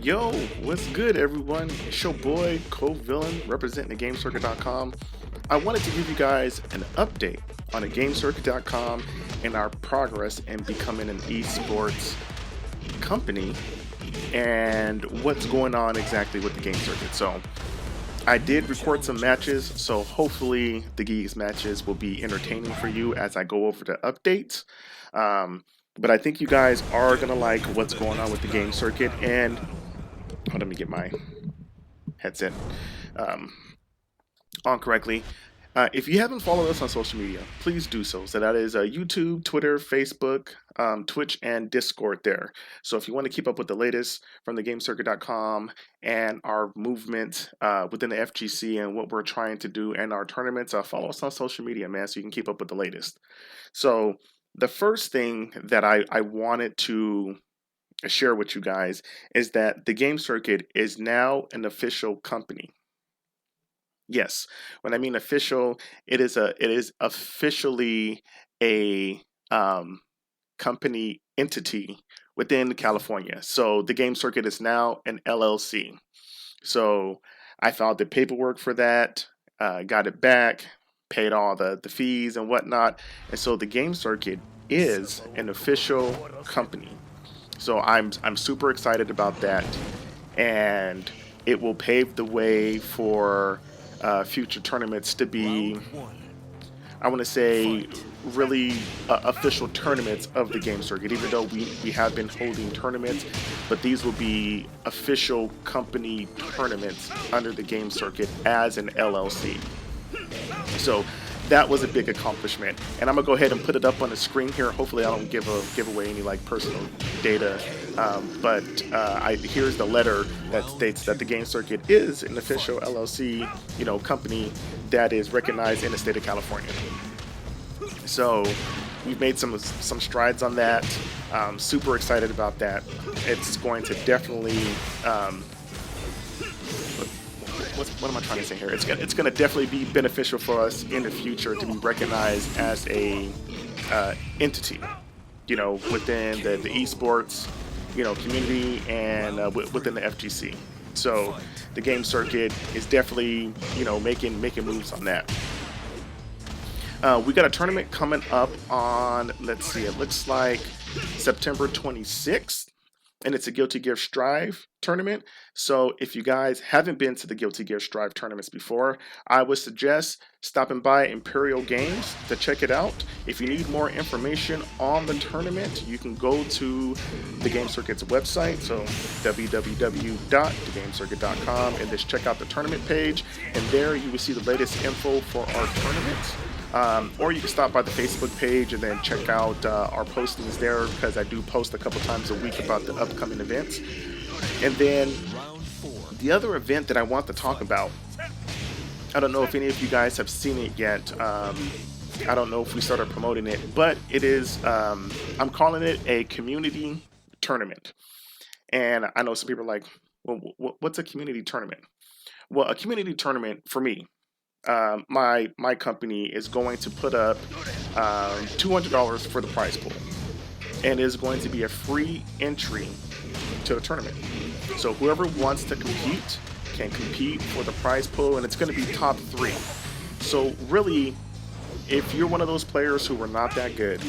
Yo, what's good, everyone? It's your boy, Covillen, representing thegamecircuit.com. I wanted to give you guys an update on thegamecircuit.com and our progress in becoming an esports company and what's going on exactly with the game circuit. So, I did record some matches, so hopefully these matches will be entertaining for you as I go over the updates. But I think you guys are gonna like what's going on with the game circuit. And let me get my headset um, on correctly. If you haven't followed us on social media, please do so. So that is YouTube, Twitter, Facebook, Twitch, and Discord there. So if you want to keep up with the latest from thegamecircuit.com and our movement within the FGC and what we're trying to do and our tournaments, follow us on social media, man, so you can keep up with the latest. So the first thing that I wanted to share with you guys is that the game circuit is now an official company. Yes, when I mean official, it is officially a company entity within California. So the game circuit is now an LLC. So I filed the paperwork for that, got it back, paid all the fees and whatnot, and so the game circuit is an official company. So I'm super excited about that, and it will pave the way for future tournaments to be, I want to say, really official tournaments of the game circuit. Even though we have been holding tournaments, but these will be official company tournaments under the game circuit as an LLC. So that was a big accomplishment, and I'm gonna go ahead and put it up on the screen here. Hopefully, I don't give away any like personal data, but here's the letter that states that the game circuit is an official LLC, company that is recognized in the state of California. So we've made some strides on that. Super excited about that. It's going to definitely what am I trying to say here? It's gonna definitely be beneficial for us in the future to be recognized as a entity, within the esports, community and within the FGC. So the game circuit is definitely, making moves on that. We got a tournament coming up on, let's see, it looks like September 26th, and it's a Guilty Gear Strive tournament. So if you guys haven't been to the Guilty Gear Strive tournaments before, I would suggest stopping by Imperial Games to check it out. If you need more information on the tournament, you can go to the Game Circuit's website, so www.thegamecircuit.com, and just check out the tournament page, and there you will see the latest info for our tournament. Or you can stop by the Facebook page and then check out our postings there, because I do post a couple times a week about the upcoming events. And then the other event that I want to talk about, I don't know if any of you guys have seen it yet. I don't know if we started promoting it, but it is, I'm calling it a community tournament. And I know some people are like, well, what's a community tournament? Well, a community tournament for me, my company is going to put up $200 for the prize pool, and is going to be a free entry to the tournament. So whoever wants to compete can compete for the prize pool, and it's going to be top three. So really, if you're one of those players who are not that good,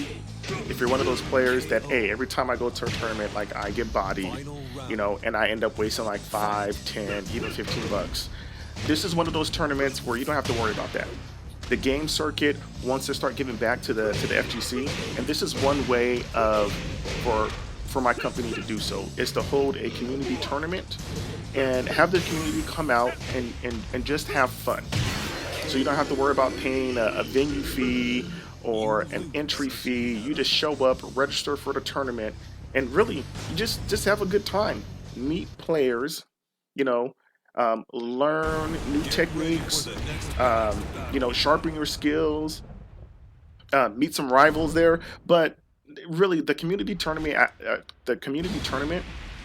if you're one of those players that, hey, every time I go to a tournament, like I get bodied, and I end up wasting like 5, 10, even $15, this is one of those tournaments where you don't have to worry about that. The game circuit wants to start giving back to the FGC, and this is one way for my company to do so, is to hold a community tournament and have the community come out and just have fun. So you don't have to worry about paying a venue fee or an entry fee. You just show up, register for the tournament, and really you just have a good time. Meet players, you know, learn new techniques, sharpen your skills, meet some rivals there. But really, the community tournament, the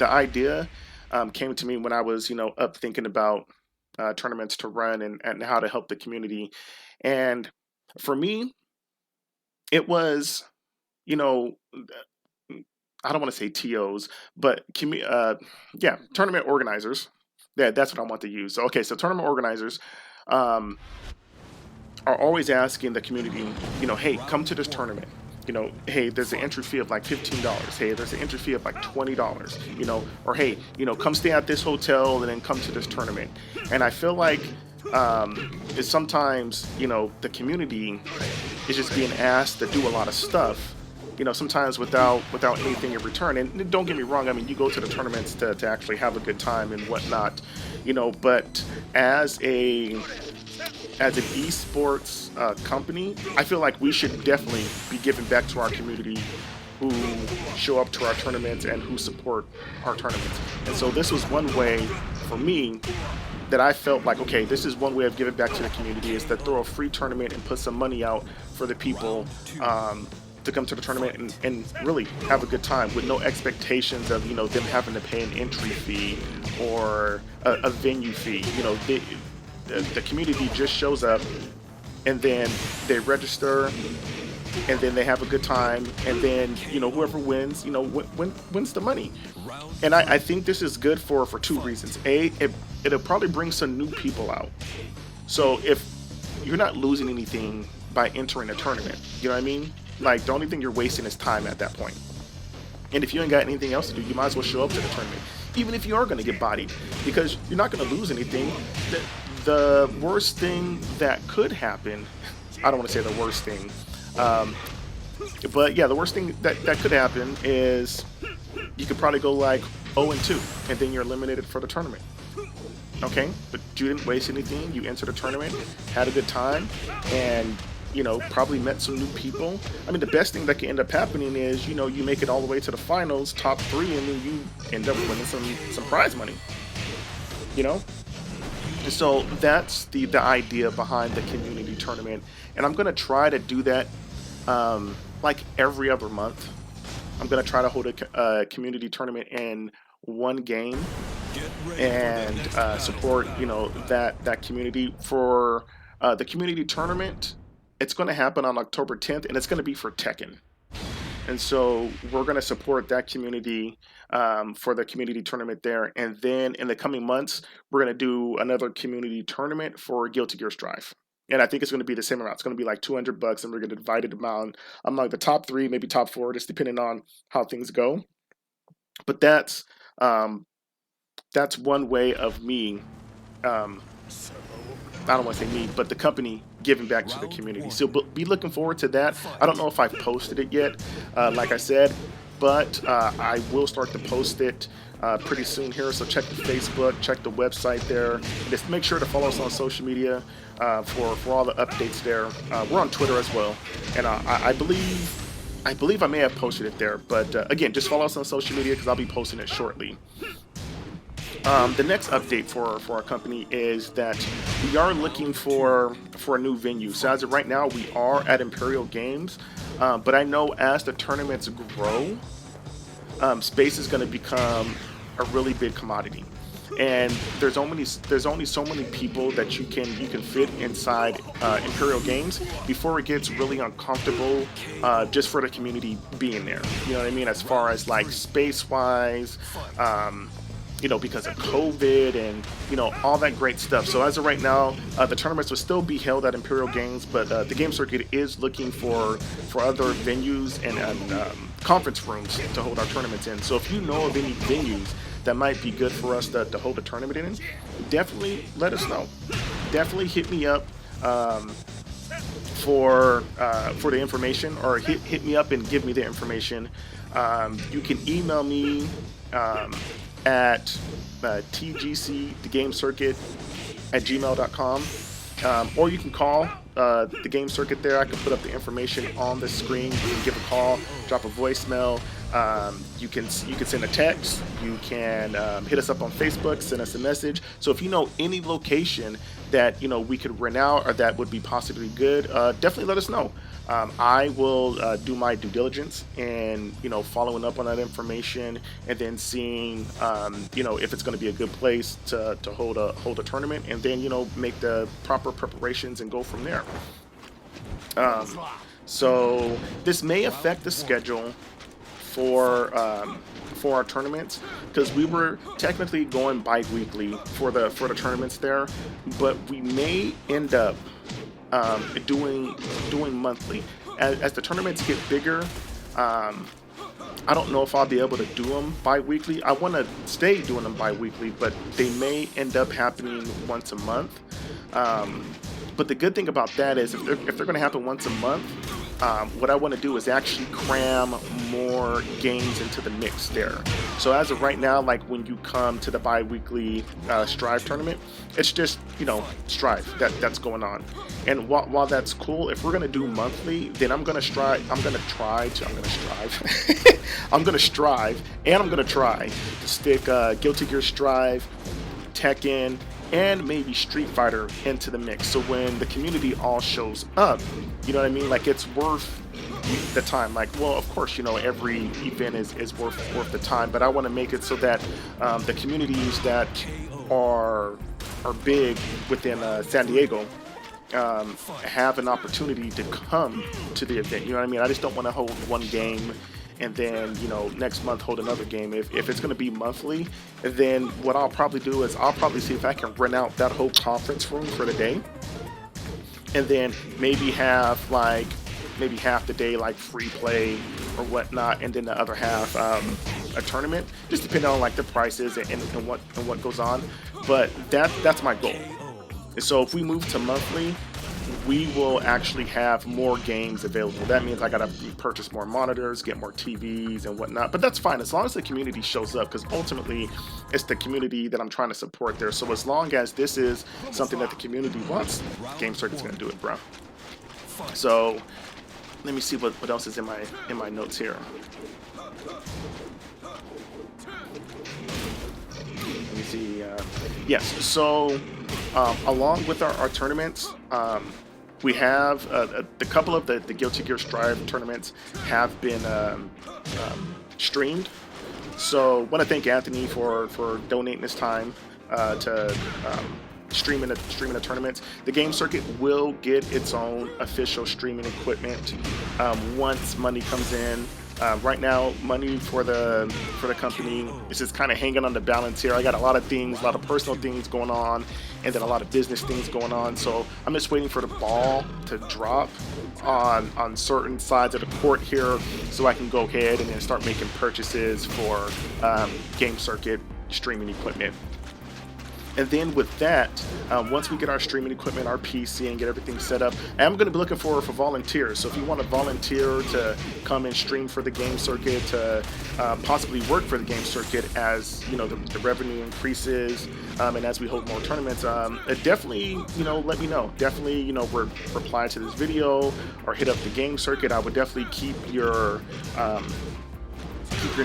idea came to me when I was, up thinking about tournaments to run and how to help the community. And for me, it was, you know, I don't want to say TOs, but yeah, tournament organizers. Yeah, that's what I want to use. So, okay, so tournament organizers um, are always asking the community, hey, come to this tournament. Hey, there's an entry fee of like $15. Hey, there's an entry fee of like $20. Or hey, come stay at this hotel and then come to this tournament. And I feel like it's sometimes, the community is just being asked to do a lot of stuff, sometimes without anything in return. And don't get me wrong, I mean, you go to the tournaments to actually have a good time and whatnot, but as an esports company, I feel like we should definitely be giving back to our community who show up to our tournaments and who support our tournaments. And so this was one way for me that I felt like, okay, this is one way of giving back to the community, is to throw a free tournament and put some money out for the people to come to the tournament and really have a good time with no expectations of, them having to pay an entry fee or a venue fee. The community just shows up and then they register and then they have a good time, and then whoever wins wins the money. And I think this is good for two reasons. It'll probably bring some new people out. So if you're not losing anything by entering a tournament, you know what I mean? Like, the only thing you're wasting is time at that point. And if you ain't got anything else to do, you might as well show up to the tournament, even if you are going to get bodied, because you're not going to lose anything. The worst thing that could happen, I don't want to say the worst thing, but yeah, the worst thing that could happen is you could probably go like 0-2, and then you're eliminated for the tournament. Okay, but you didn't waste anything. You entered a tournament, had a good time, and probably met some new people. I mean, the best thing that can end up happening is you make it all the way to the finals, top 3, and then you end up winning some prize money. And so that's the idea behind the community tournament, and I'm gonna try to do that like every other month. I'm gonna try to hold a community tournament in one game and support that community for the community tournament. It's going to happen on October 10th, and it's going to be for Tekken. And so we're going to support that community for the community tournament there. And then in the coming months, we're going to do another community tournament for Guilty Gear Strive. And I think it's going to be the same amount. It's going to be like $200, and we're going to divide it among the top 3, maybe top 4, just depending on how things go. But that's one way of me. I don't want to say me, but the company giving back to the community. So be looking forward to that. I don't know if I've posted it yet, like I said, but I will start to post it pretty soon here. So check the Facebook, check the website there. Just make sure to follow us on social media for all the updates there. We're on Twitter as well, and I believe I may have posted it there. But again, just follow us on social media because I'll be posting it shortly. The next update for our company is that we are looking for a new venue. So as of right now, we are at Imperial Games, but I know as the tournaments grow, space is going to become a really big commodity, and there's only so many people that you can fit inside Imperial Games before it gets really uncomfortable just for the community being there. You know what I mean? As far as like space wise. Because of COVID and, all that great stuff. So as of right now, the tournaments will still be held at Imperial Games, but the game circuit is looking for other venues and conference rooms to hold our tournaments in. So if you know of any venues that might be good for us to hold a tournament in, definitely let us know. Definitely hit me up for the information, or hit me up and give me the information. You can email me at tgcthegame.circuit@gmail.com, or you can call the game circuit there. I can put up the information on the screen. You can give a call, drop a voicemail. You can send a text. You can hit us up on Facebook, send us a message. So if you know any location that we could rent out or that would be possibly good, definitely let us know. I will do my due diligence and following up on that information, and then seeing if it's going to be a good place to hold a tournament, and then make the proper preparations and go from there. So this may affect the schedule for our tournaments, because we were technically going bi-weekly for the tournaments there, but we may end up doing monthly as the tournaments get bigger. I don't know if I'll be able to do them bi-weekly. I want to stay doing them bi-weekly, but they may end up happening once a month. But the good thing about that is if they're going to happen once a month, what I want to do is actually cram more games into the mix there. So as of right now, like when you come to the bi-weekly Strive tournament, it's just, you know, Strive that's going on. And while that's cool, if we're gonna do monthly, then I'm gonna strive and I'm gonna try to stick Guilty Gear Strive, Tekken, and maybe Street Fighter into the mix. So when the community all shows up, you know what I mean? Like, it's worth the time. Like, well, of course, you know, every event is worth the time, but I want to make it so that the communities that are big within San Diego have an opportunity to come to the event. You know what I mean? I just don't want to hold one game and then, you know, next month hold another game. If it's going to be monthly, then what I'll probably do is I'll probably see if I can rent out that whole conference room for the day, and then maybe have like maybe half the day like free play or whatnot, and then the other half a tournament, just depending on like the prices and what goes on. But that's my goal. And so if we move to monthly, we will actually have more games available. That means I gotta purchase more monitors, get more TVs and whatnot, but that's fine as long as the community shows up, because ultimately it's the community that I'm trying to support there. So as long as this is something that the community wants, Game Circuit's gonna do it, bro. So let me see what else is in my notes here. Let me see. Yes, so along with our tournaments, we have a couple of the Guilty Gear Strive tournaments have been streamed. So I want to thank Anthony for donating his time to streaming the tournaments. The Game Circuit will get its own official streaming equipment once money comes in. Right now, money for the company is just kind of hanging on the balance here. I got a lot of things, a lot of personal things going on, and then a lot of business things going on. So I'm just waiting for the ball to drop on certain sides of the court here, so I can go ahead and then start making purchases for Game Circuit streaming equipment. And then with that, once we get our streaming equipment, our PC, and get everything set up, I'm going to be looking for volunteers. So if you want to volunteer to come and stream for the Game Circuit, to possibly work for the Game Circuit as, you know, the revenue increases, and as we hold more tournaments, definitely, you know, let me know. Definitely, you know, reply to this video or hit up the Game Circuit. I would definitely keep your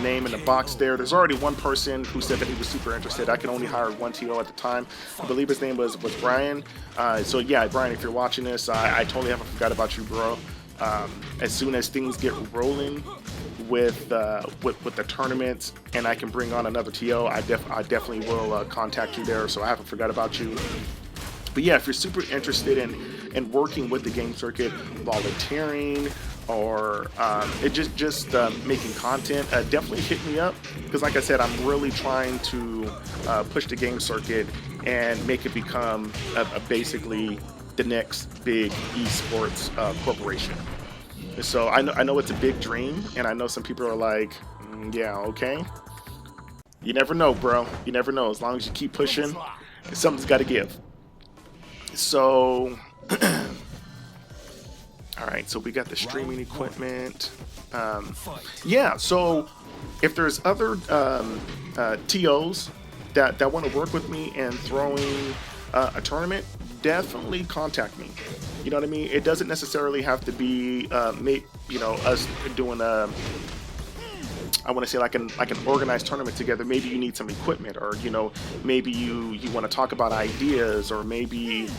name in the box there. There's already one person who said that he was super interested. I can only hire one TO at the time. I believe his name was Brian. So yeah, Brian, if you're watching this, I totally haven't forgot about you, bro. As soon as things get rolling with the tournaments and I can bring on another TO, I definitely will contact you there. So I haven't forgot about you. But yeah, if you're super interested in working with the Game Circuit, volunteering, or just making content, definitely hit me up, because like I said, I'm really trying to push the Game Circuit and make it become basically the next big esports corporation. So I know it's a big dream, and I know some people are like, yeah, okay. You never know, bro. You never know. As long as you keep pushing, something's got to give. So all right, so we got the streaming equipment. Yeah, so if there's other TOs that want to work with me and throwing a tournament, definitely contact me. You know what I mean? It doesn't necessarily have to be us doing I want to say like an organized tournament together. Maybe you need some equipment, or maybe you want to talk about ideas, or maybe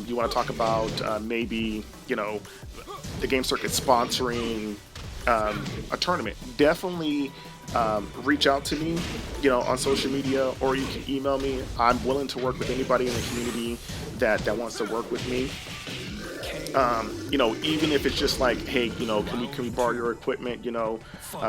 you want to talk about maybe the Game Circuit sponsoring a tournament. Definitely reach out to me, on social media, or you can email me. I'm willing to work with anybody in the community that wants to work with me. You know, even if it's just like, hey, you know, can we borrow your equipment? You know,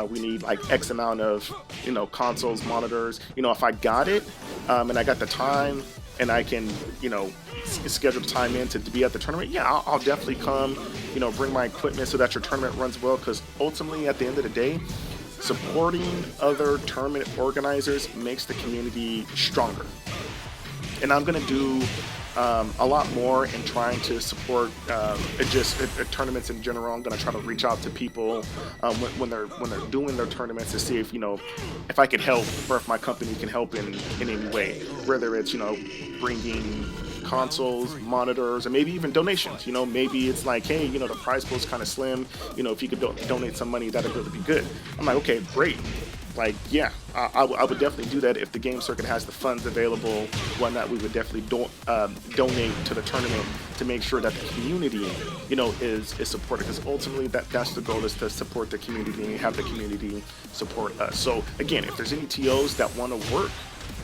we need like X amount of, you know, consoles, monitors. You know, if I got it, and I got the time, and I can, you know, schedule the time in to be at the tournament, yeah, I'll definitely come. You know, bring my equipment so that your tournament runs well. Because ultimately, at the end of the day, supporting other tournament organizers makes the community stronger. And I'm gonna do a lot more in trying to support tournaments in general. I'm gonna try to reach out to people when they're doing their tournaments to see if, you know, if I can help or if my company can help in any way, whether it's, you know, bringing consoles, monitors, or maybe even donations. You know, maybe it's like, hey, you know, the prize pool is kind of slim. You know, if you could donate some money, that'd really be good. I'm like, okay, great. Like, yeah, I would definitely do that if the game circuit has the funds available. Whatnot, we would definitely donate to the tournament to make sure that the community, you know, is supported. Because ultimately, that's the goal, is to support the community and have the community support us. So again, if there's any TOs that want to work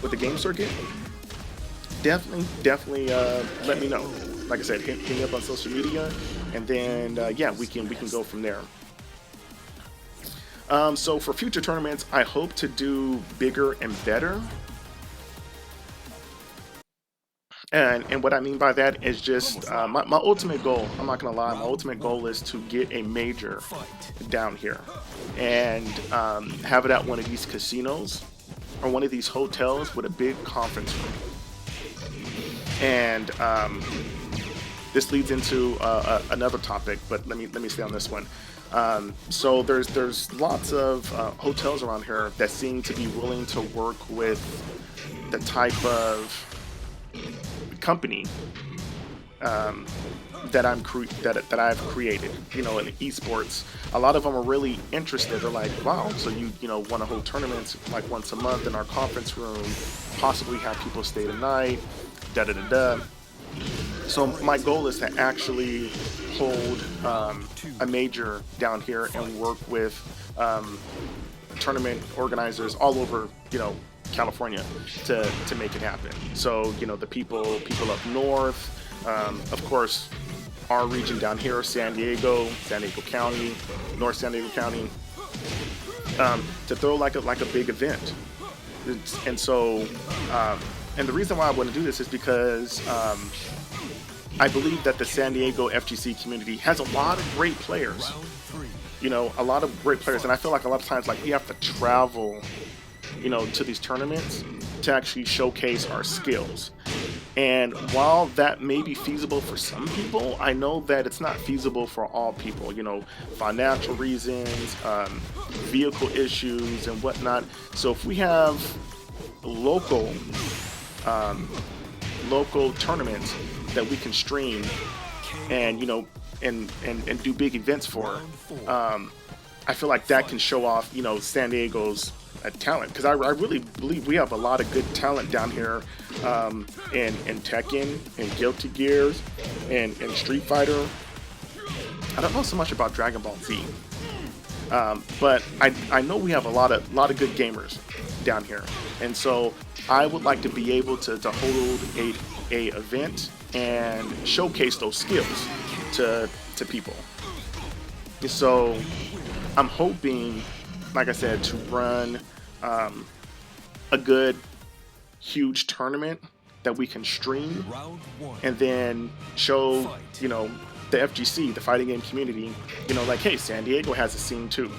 with the game circuit, definitely let me know. Like I said, hit me up on social media, and then yeah, we can go from there. So for future tournaments, I hope to do bigger and better. And what I mean by that is just my ultimate goal. I'm not gonna lie, my ultimate goal is to get a major down here and have it at one of these casinos or one of these hotels with a big conference room. And this leads into another topic, but let me stay on this one. So there's lots of hotels around here that seem to be willing to work with the type of company that I've created, you know, in esports. A lot of them are really interested. They're like, wow, so you know, want to hold tournaments like once a month in our conference room, possibly have people stay the night, da da da da. So my goal is to actually hold a major down here and work with tournament organizers all over, you know, California to make it happen. So, you know, the people up north, of course, our region down here, San Diego County, North San Diego County, to throw like a big event. And so, and the reason why I want to do this is because I believe that the San Diego FGC community has a lot of great players. You know, a lot of great players, and I feel like a lot of times, like, we have to travel, you know, to these tournaments to actually showcase our skills. And while that may be feasible for some people, I know that it's not feasible for all people. You know, financial reasons, vehicle issues, and whatnot. So if we have local tournaments that we can stream and, you know, and do big events for, I feel like that can show off, you know, San Diego's talent, because I really believe we have a lot of good talent down here in Tekken and Guilty Gears and Street Fighter. I don't know so much about Dragon Ball Z, but I know we have a lot of good gamers down here, and so I would like to be able to hold a event and showcase those skills to people. So I'm hoping, like I said, to run a good, huge tournament that we can stream and then show, you know, the FGC, the fighting game community, you know, like, hey, San Diego has a scene too.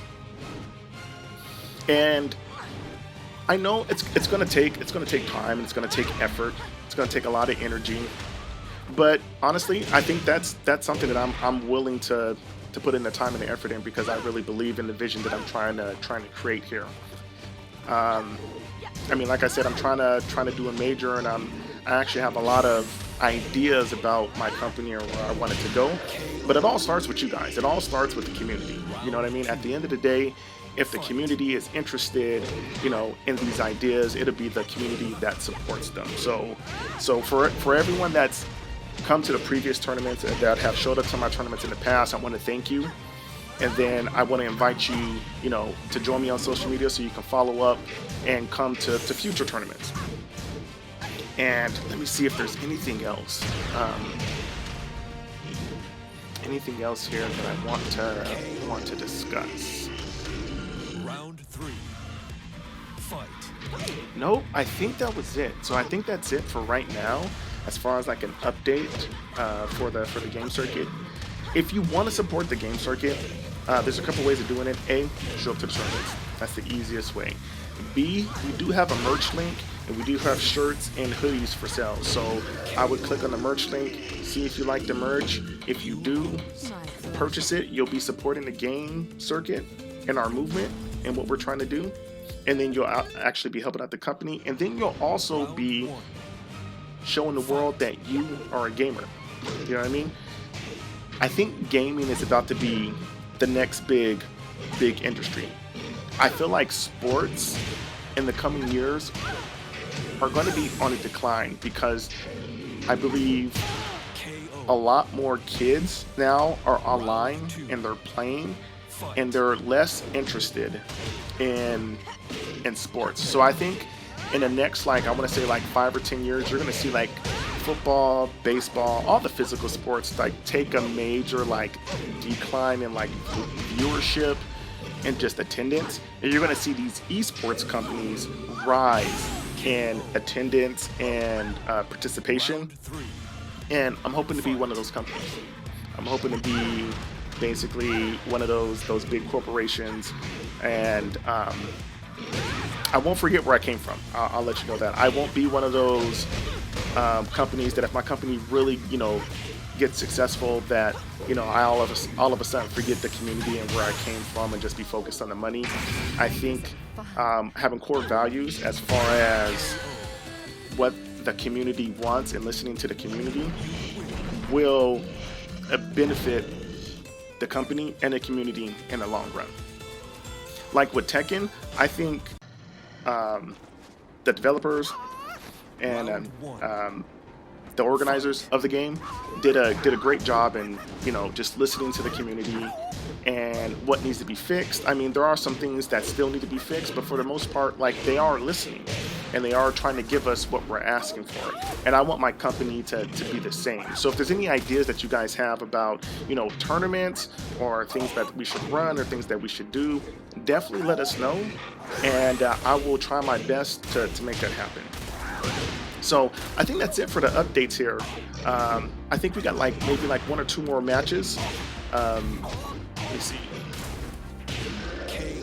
And I know it's gonna take time, and it's gonna take effort, it's gonna take a lot of energy. But honestly, I think that's something that I'm willing to put in the time and the effort in, because I really believe in the vision that I'm trying to create here. I mean, like I said, I'm trying to do a major, and I actually have a lot of ideas about my company or where I want it to go. But it all starts with you guys. It all starts with the community. You know what I mean? At the end of the day, if the community is interested, you know, in these ideas, it'll be the community that supports them. So for everyone that's come to the previous tournaments and that have showed up to my tournaments in the past, I want to thank you. And then I want to invite you, you know, to join me on social media so you can follow up and come to future tournaments. And let me see if there's anything else. Anything else here that I want to discuss? Round 3. Fight. Nope, I think that was it. So I think that's it for right now, as far as like an update for the game circuit. If you want to support the game circuit, there's a couple ways of doing it. A, show up to the tournaments. That's the easiest way. B, we do have a merch link, and we do have shirts and hoodies for sale. So I would click on the merch link, see if you like the merch. If you do, purchase it. You'll be supporting the game circuit and our movement and what we're trying to do. And then you'll actually be helping out the company. And then you'll also be showing the world that you are a gamer. You know what I mean? I think gaming is about to be the next big industry. I feel like sports in the coming years are going to be on a decline because I believe a lot more kids now are online and they're playing and they're less interested in sports. So I think in the next, like, I want to say like 5 or 10 years, you're going to see like football, baseball, all the physical sports like take a major like decline in like viewership and just attendance, and you're going to see these esports companies rise in attendance and participation. And I'm hoping to be one of those companies. I'm hoping to be basically one of those big corporations, and I won't forget where I came from. I'll let you know that. I won't be one of those companies that if my company really, gets successful, that, I all of a sudden forget the community and where I came from and just be focused on the money. I think having core values as far as what the community wants and listening to the community will benefit the company and the community in the long run. Like with Tekken, I think the developers and the organizers of the game did a great job in just listening to the community and what needs to be fixed. I mean, there are some things that still need to be fixed, but for the most part, like, they are listening and they are trying to give us what we're asking for. And I want my company to be the same. So if there's any ideas that you guys have about tournaments or things that we should run or things that we should do, definitely let us know, and I will try my best to make that happen. So I think that's it for the updates here. I think we got maybe 1 or 2 more matches. Let me see.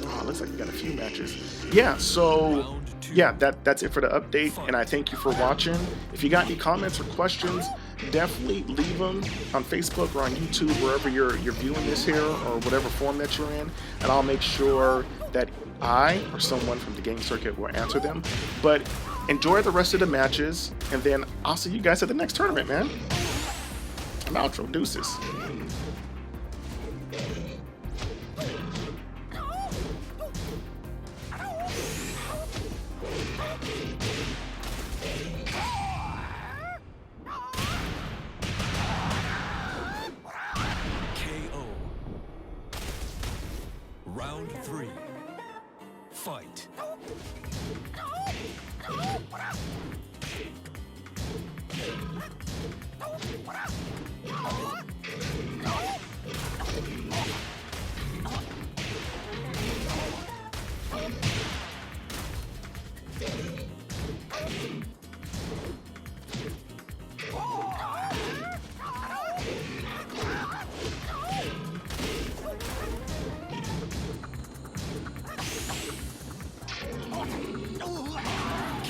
Oh, looks like we got a few matches. Yeah, so yeah, that's it for the update, and I thank you for watching. If you got any comments or questions, definitely leave them on Facebook or on YouTube, wherever you're viewing this here, or whatever form that you're in, and I'll make sure that I or someone from the game circuit will answer them. But enjoy the rest of the matches, and then I'll see you guys at the next tournament, man. I'm outro. Deuces. KO. Round 3. Fight.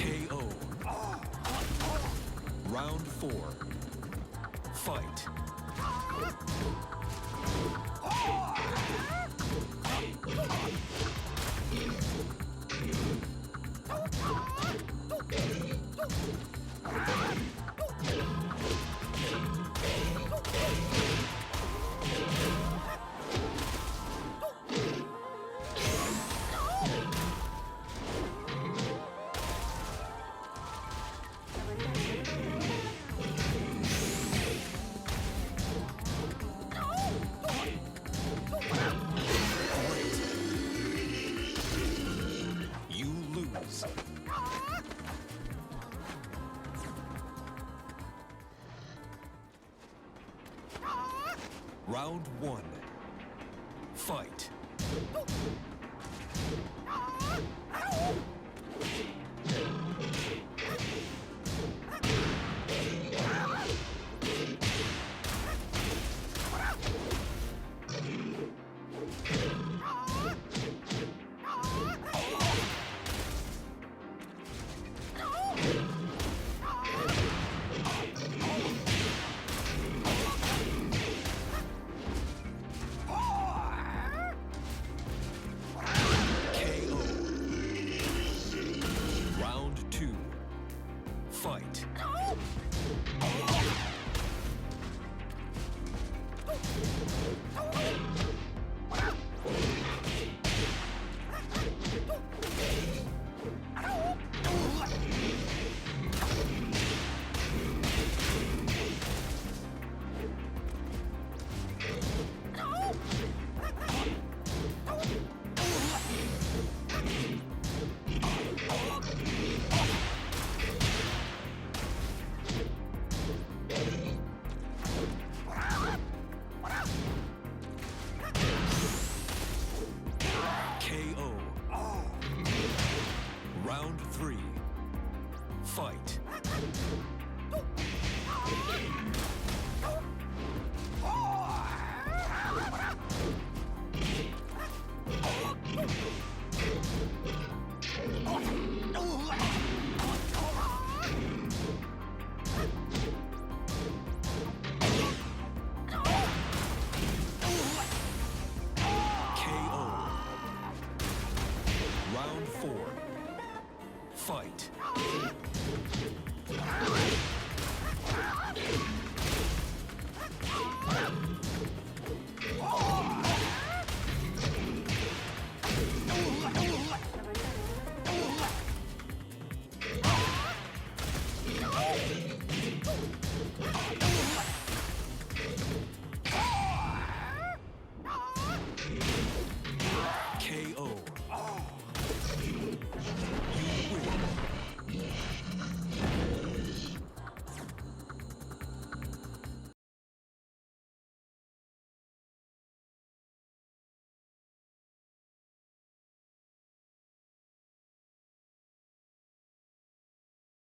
KO. Round 4. Fight. You lose. Round one. Fight. Round two. Fight. KO. Round three. Fight.